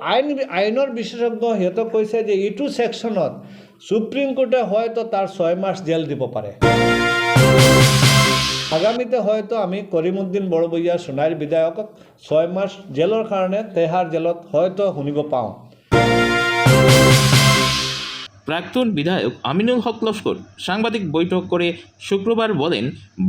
আইনৰ বিশেষজ্ঞ সিহঁতক কৈছে যে এইটো ছেকশ্যনত সুপ্ৰিম কোৰ্টে হয়তো তাৰ 6 মাস জেল দিব পাৰে। আগামীতে হয়তো আমি কৰিমউদ্দিন বৰবৰীয়া সোণাৰীৰ বিধায়কক 6 মাস জেলৰ কাৰণে তেহাৰ জেলত হয়তো শুনিব পাওঁ। প্রাক্তন বিধায়ক আমিনুল হক লস্কর সাংবাদিক বৈঠক করে শুক্রবার বলেন,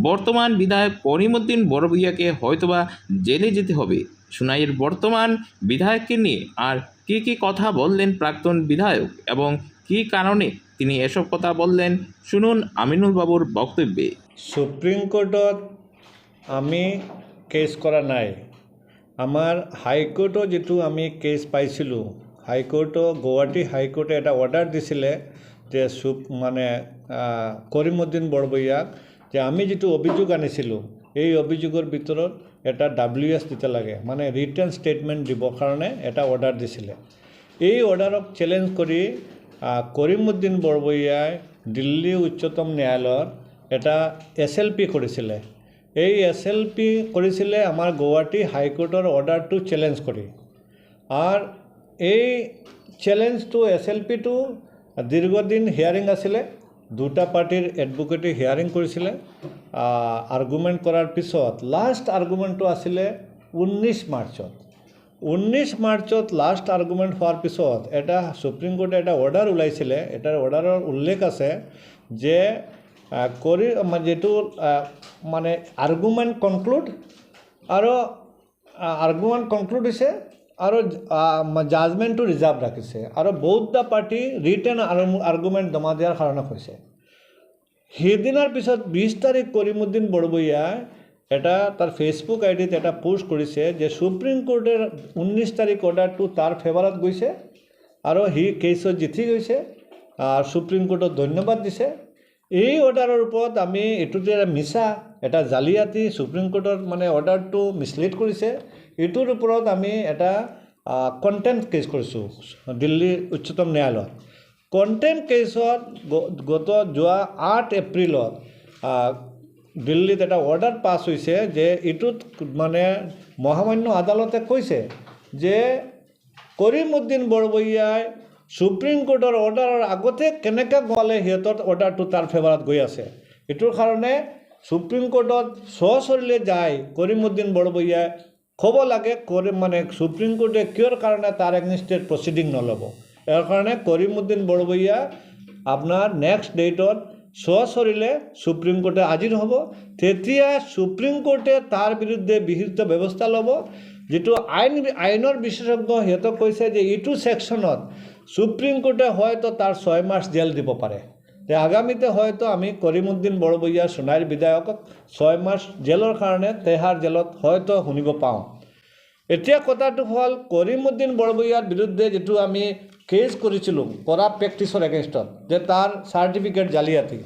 বর্তমান বিধায়ক করিমউদ্দিন বড়ভূঁইয়াকে হয়তোবা জেলে যেতে হবে। সোনাইয়ের বর্তমান বিধায়ককে নিয়ে আর কি কথা বললেন প্রাক্তন বিধায়ক এবং কি কারণে তিনি এসব কথা বললেন, শুনুন আমিনুল বাবুর বক্তব্যে। সুপ্রিম কোর্টত আমি কেস করা নাই। আমার হাইকোর্টও যেটো আমি কেস পাইছিলোঁ, হাইকোর্টও গুৱাহাটী হাইকোৰ্টে এটা অৰ্ডাৰ দিছিলে যে কৰিমউদ্দিন বৰভূঁইয়াক যে আমি যেটো অভিযোগ আনিছিলোঁ এই অভিযোগৰ ভিতৰত এটা WS দিতে লাগে, মানে ৰিটেন স্টেটমেন্ট দিবৰ কাৰণে এটা অৰ্ডাৰ দিছিলে। এই অৰ্ডাৰক চ্যালেঞ্জ কৰি কৰিমউদ্দিন বৰভূঁইয়াই দিল্লী উচ্চতম ন্যায়ালয়ৰ এটা SLP কৰিছিলে। এই SLP কৰিছিলে আমাৰ গুৱাহাটী হাইকোৰ্টৰ অৰ্ডাৰটো চ্যালেঞ্জ কৰি। আৰ এই চ্যালেঞ্জটো SLPটো দীৰ্ঘদিন হিয়াৰিং আছিলে, দুটা পাৰ্টিৰ এডভোকেটে হিয়াৰিং কৰিছিলে। আৰ্গুমেন্ট কৰাৰ পিছত লাস্ট আৰ্গুমেন্টটো আছিলে 19 মাৰ্চত। 19 মাৰ্চত লাস্ট আৰ্গুমেন্ট হোৱাৰ পিছত এটা সুপ্ৰিম কোৰ্টে এটা অৰ্ডাৰ ওলাইছিলে। এটাৰ অৰ্ডাৰৰ উল্লেখ আছে যে যেটো মানে আৰ্গুমেন্ট কনক্লুড আৰু আৰ্গুমেন্ট কনক্লুড হৈছে আৰু জাজমেন্টটো ৰিজাৰ্ভ ৰাখিছে আৰু বৌদ্ধ পাৰ্টি ৰিটেন আৰ্গুমেন্ট জমা দিয়াৰ কাৰণে কৈছে। সেইদিনাৰ পিছত 20 তাৰিখ কৰিমউদ্দিন বৰভূঁইয়াই এটা তাৰ ফেসবুক আইডিত এটা পোস্ট কৰিছে যে সুপ্ৰিম কোৰ্টেৰ 19 তাৰিখ অৰ্ডাৰটো তাৰ ফেভাৰত গৈছে আৰু হি কেছত জিতি গৈছে আৰ সুপ্ৰিম কোৰ্টত ধন্যবাদ দিছে। এই অৰ্ডাৰেৰ ওপৰত আমি এটো যে মিছা এটা জালিয়াতি সুপ্ৰিম কোৰ্টৰ মানে অৰ্ডাৰটো মিসলিড কৰিছে, এটোৰ ওপৰত আমি এটা কন্টেম্প্ট কেস কৰিছোঁ দিল্লী উচ্চতম ন্যায়ালয়ত। কন্টেম্প্ট কেছত যোৱা 8 এপ্ৰিলত দিল্লীত এটা অর্ডার পাস হৈছে যে এটোত মানে মহামান্য আদালতে কৈছে যে করিমউদ্দিন বৰভূঁইয়াই সুপ্ৰিম কোৰ্টৰ অৰ্ডাৰৰ আগতে কেনেকৈ গ'লে সিহঁতৰ অৰ্ডাৰটো তাৰ ফেভাৰত গৈ আছে। এটোৰ কাৰণে সুপ্ৰিম কোৰ্টত সচৰিলে যায় কৰিমউদ্দিন বৰভূঁইয়াই ক'ব লাগে সুপ্ৰিম কোৰ্টে কিয়ৰ কাৰণে তাৰ এগেইনষ্টত প্ৰচিডিং নল'ব। ইয়াৰ কাৰণে কৰিমউদ্দিন বৰভূঁইয়া আপোনাৰ নেক্সট ডেটত সচৰিলে সুপ্ৰিম কোৰ্টে হাজিৰ হ'ব। তেতিয়া সুপ্ৰিম কোৰ্টে তাৰ বিৰুদ্ধে বিহিত ব্যৱস্থা ল'ব। যেটো আইনৰ বিশেষজ্ঞ সিহঁতক কৈছে যে এইটো ছেকশ্যনত সুপ্ৰিম কোৰ্টে হয়তো তাৰ 6 মাস জেল দিব পাৰে। তে আগামীতে হয়তো আমি কৰিমউদ্দিন বৰবৰীয়া সোণাৰীৰ বিধায়কক 6 মাস জেলৰ কাৰণে তেহাৰ জেলত হয়তো শুনিব পাওঁ। এতিয়া কথাটো হ'ল কৰিমউদ্দিন বৰবৰীয়াৰ বিৰুদ্ধে যেটো আমি কেস কৰিছিলোঁ কৰাপ্ট প্ৰেক্টিছৰ এগেইনষ্টত যে তাৰ সাৰ্টিফিকেট জালিয়াতি,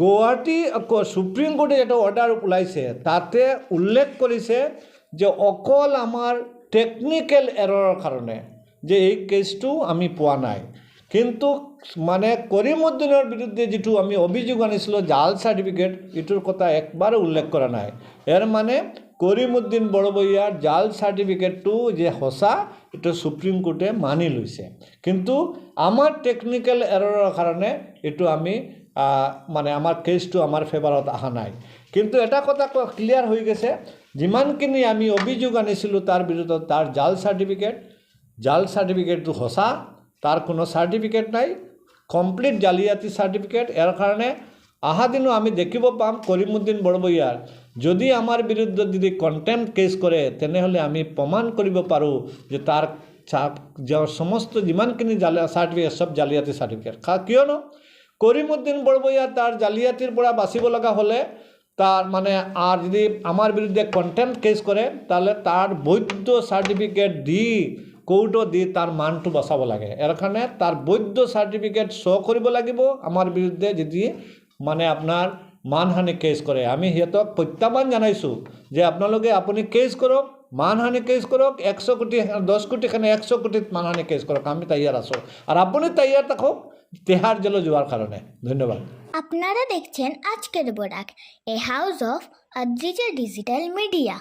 গুৱাহাটী সুপ্ৰিম কোৰ্টে যেটা অৰ্ডাৰ ওলাইছে তাতে উল্লেখ কৰিছে যে অকল আমাৰ টেকনিক্যাল এৰৰৰ কাৰণে যে এই কেসটো আমি পোৱা নাই, কিন্তু মানে করিমউদ্দিনের বিরুদ্ধে যেটো আমি অভিযোগ আনিছিলোঁ জাল সার্টিফিকেট এটোর কথা একবারও উল্লেখ করা নাই। এর মানে করিমউদ্দিন বৰবৰীয়াৰ জাল সাৰ্টিফিকেটটো যে সঁচা এটা সুপ্ৰিম কোৰ্টে মানি লৈছে, কিন্তু আমাৰ টেকনিক্যাল এৰৰৰ কাৰণে এটো আমি মানে আমার কেসটো আমার ফেভারত আহা নাই। কিন্তু এটা কথা ক্লিয়ার হয়ে গেছে, যিমানখিনি আমি অভিযোগ আনিছিলোঁ তার বিরুদ্ধে তার জাল সার্টিফিকেটটো সঁচা, তার কোনো সার্টিফিকেট নাই, কমপ্লিট জালিয়াতি সার্টিফিকেট। এর কারণে আহা দিনও আমি দেখিব পাম করিমউদ্দিন বৰবৰীয়াৰ যদি আমাৰ বিৰুদ্ধে যদি কন্টেম্প্ট কেস কৰে তেনেহলে আমি প্ৰমাণ কৰিব পাৰোঁ যে তাৰ সমস্ত যিমানখিনি সাৰ্টিফিকেট সব জালিয়াতি সাৰ্টিফিকেট। কিয়নো কৰিমউদ্দিন বৰবৰীয়া তাৰ জালিয়াতিৰ পৰা বাঁচিব লগা হলে তার মানে আর যদি আমার বিরুদ্ধে কন্টেম্প্ট কেস করে তাহলে তার বৈধ সার্টিফিকেট দি কোর্টত দি তার মানটো বচাব লাগে। এর কারণে তার বৈধ সার্টিফিকেট শো কৰিব লাগিব আমাৰ বিৰুদ্ধে যদি মানে আপনাৰ মানহানি কেস কৰে। আমি সিহঁতক প্ৰত্যাহ্বান জানাইছোঁ যে আপুনি কেস কৰক, মানহানি কেস কৰক, 100 কোটি 10 কোটিখানে 100 কোটিত মানহানি কেস কৰক, আমি তৈয়ার আছো। আর আপনি তৈয়ার থাকক তেহার জেলে যাওয়ার কারণে। ধন্যবাদ। আপনারা দেখছেন আজকের Barak, a house of Adrija digital media.